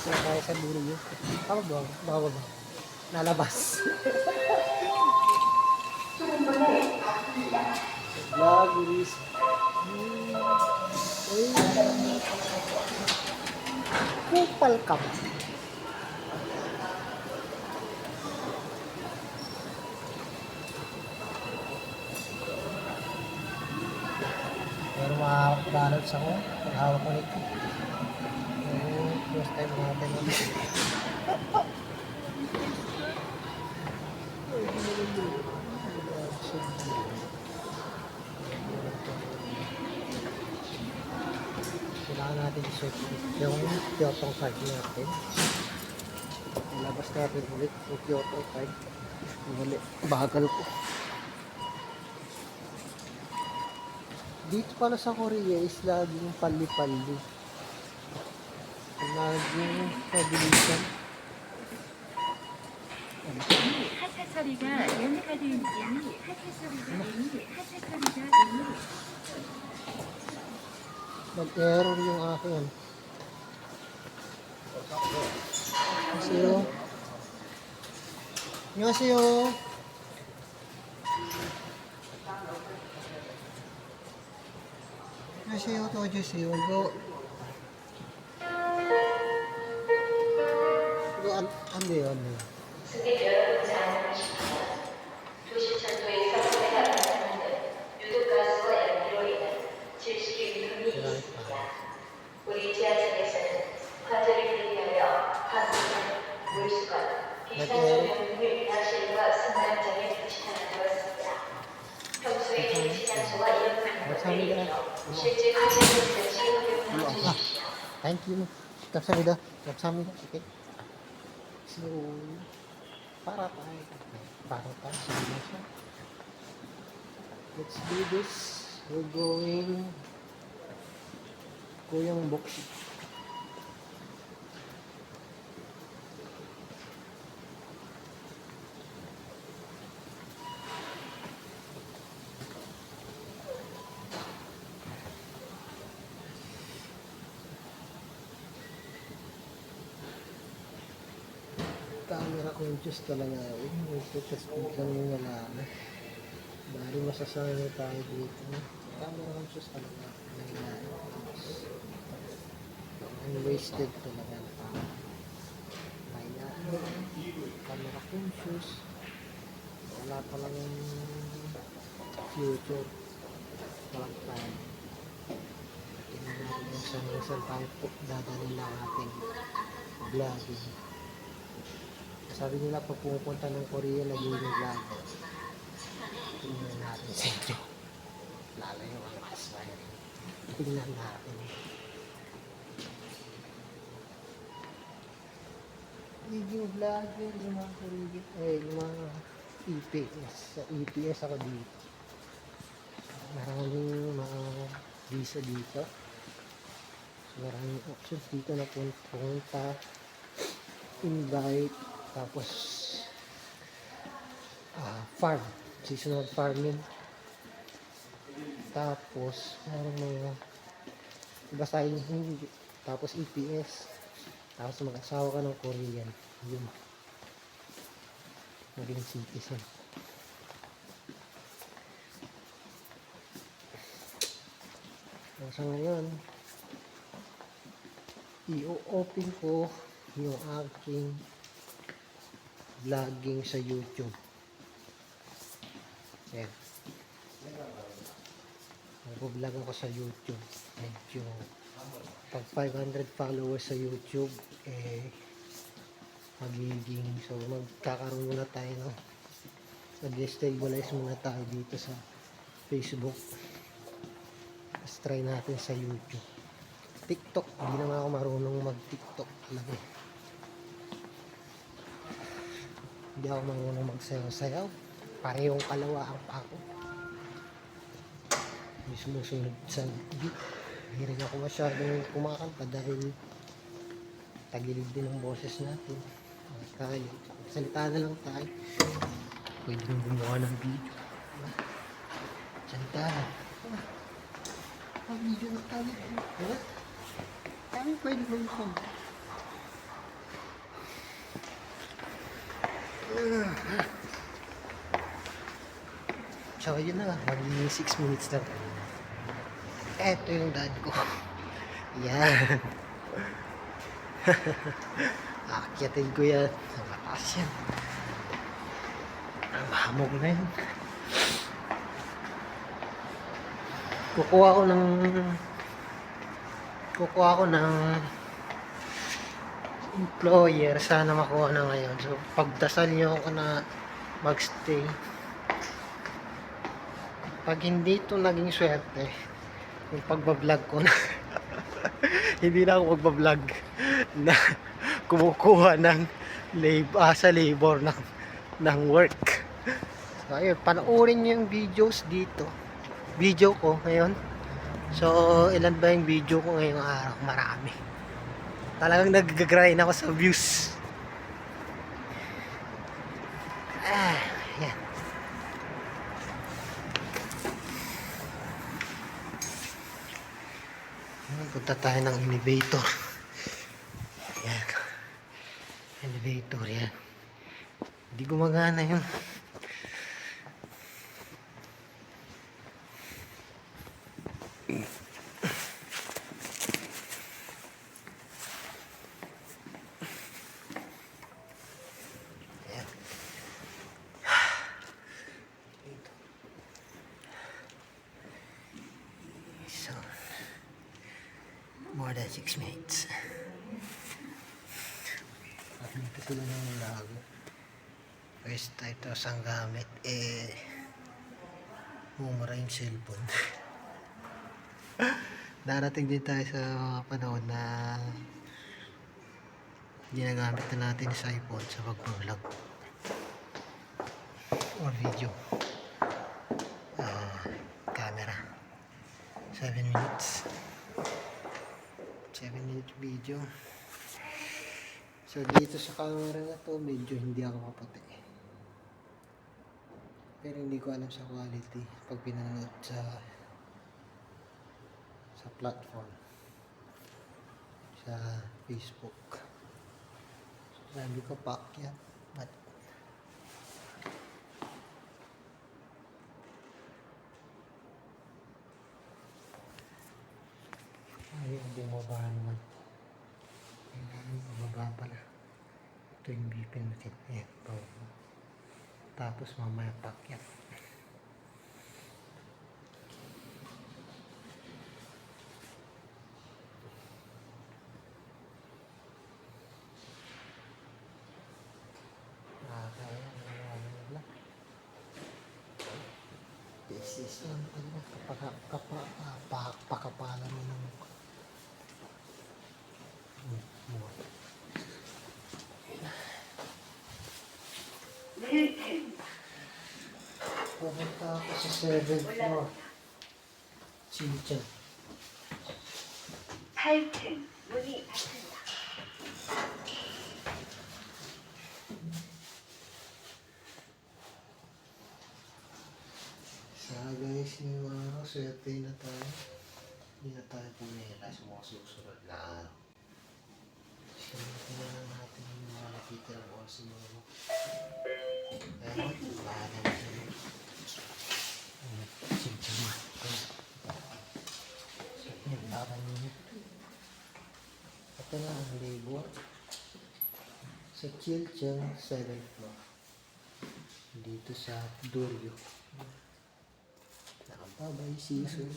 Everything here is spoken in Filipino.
Dito na tayo sa Burio. Tama ba? Bawal ba? Nalabas. Vlog is... Uy. Kupal ka ba? Pero makakapaganods ako. Paghawak ko nito. First time natin. Kailangan natin i-search yung Kyoto card natin. Ilabas natin ulit yung Kyoto card. Muli, bagal ko. Dito pala sa Korea is laging pali-pali. Laging pabilisan. 하차 처리가 연료카드 인증이 하차 처리가 하차 처리가 이미 Nag-error yung akin. Annyeonghaseyo. Annyeonghaseyo. Annyeonghaseyo, 도와주세요. 이거 안 돼요, 안 돼요. 승객 여러분 잘 안녕하십니까. 도시철도의 사고가 발생하는 유독가스와 연기로 인한 질식이 위험이 있습니다. 우리 지하철에서는 환자를 대비하여 항공기, 물수건, 비상조명등을 위하실과 승강장에 배치하는 되었습니다. 평소에 대치장소와 이런 방법을 실제 환자들 즉시 활용해 주십시오. Thank you. 감사합니다. 감사합니다. Okay. So, para tayo. Sige na siya. Let's do this. We're going Kuyang Bokshi. Camera conscious talaga yun. Ito lang yung nalaman. Dahil masasanay tayo dito. Camera conscious talaga. Unwasted talaga na tao. Kaya, camera conscious. Wala pa lang yung future. Walang time. Tingnan natin yung saan tayo po dadalhin na ating vlogging. Sabi nila pag pumupunta ng Korea, lagi yung vlog. Tingnan natin sa inyo. Lalayo ang mas mahirap. Tingnan natin. Video vlogger, yung mga Korea. Yung mga EPS. Sa EPS ako dito. Maraming mga visa dito. Maraming options dito na punta. Invite. Tapos farm, seasonal farming. Tapos meron mga basahin hindi. Tapos EPS. Tapos mag-asawa ka ng Korean. Yun. Maging citizen. So ngayon, i-open ko yung aking vlogging sa YouTube. Ayan. Nag-vlog ako sa YouTube. Medyo pag 500 followers sa YouTube, magiging, so magkakaroon muna tayo, no? Mag-destabilize muna tayo dito sa Facebook. Let's try natin sa YouTube. TikTok, hindi naman ako marunong mag-TikTok talaga. Hindi ako marunong magsayaw-sayaw. Parehong kalawaan pa ako. Hindi sumusunod sa beat. Hindi rin ako masyadong kumakanta dahil tagilid din ang boses natin. Kaya, salita na lang tayo. Pwede nang gumawa ng video. Salita lang. Video na tayo. Tayo pwede mo yung So, yun na nga. Magiging 6 minutes lang. Eto yung dad ko. Yan. Akyatin ko yan. Sa mataas yan. Ang hamog na yun. Kukuha ko ng employer. Sana makuha na ngayon. So, pagdasal nyo ako na magstay. Pag hindi ito naging swerte, yung pagbablog ko na hindi na ako magbablog na kumukuha ng sa labor ng work. So ayun, panoorin nyo yung videos dito. Video ko ngayon. So ilan ba yung video ko ngayong araw? Marami. Talagang nag-grind ako sa views. Yan. Punta tayo ng elevator. Ayan. Elevator yan. Hindi gumagana yun. Ayan. So, more than 6 minutes. Dito sila ng lago. First tayo ito ang gamit mumura yung cellphone. Darating din tayo sa panahon na ginagamit na natin sa iPhone sa pag-vlog or video. Camera 7 minutes 7-minute video. So dito sa camera na to medyo hindi ako maputi, pero hindi ko alam sa quality pag pinanood sa platform sa Facebook. Sabi ko paakyat, but ay bumaba naman. Bumaba pala. Ito yung bipin natin. Ayan, bumaba. Tapos mamaya paakyat. This is pakapalan mo ng pumunta ako sa 7th floor. Chinchan. 8층 문이 닫힌다. So guys, yung araw, swerte na tayo. Hindi na tayo pumila sa mga susunod na araw. Swerte na lang natin yung mga nakita ng oras ng mga bahala na sila. Chinchan mo. So yun, parang yun. Ito na ang labor sa Chilchang 7th floor. Dito sa Doryo. Nakababay season.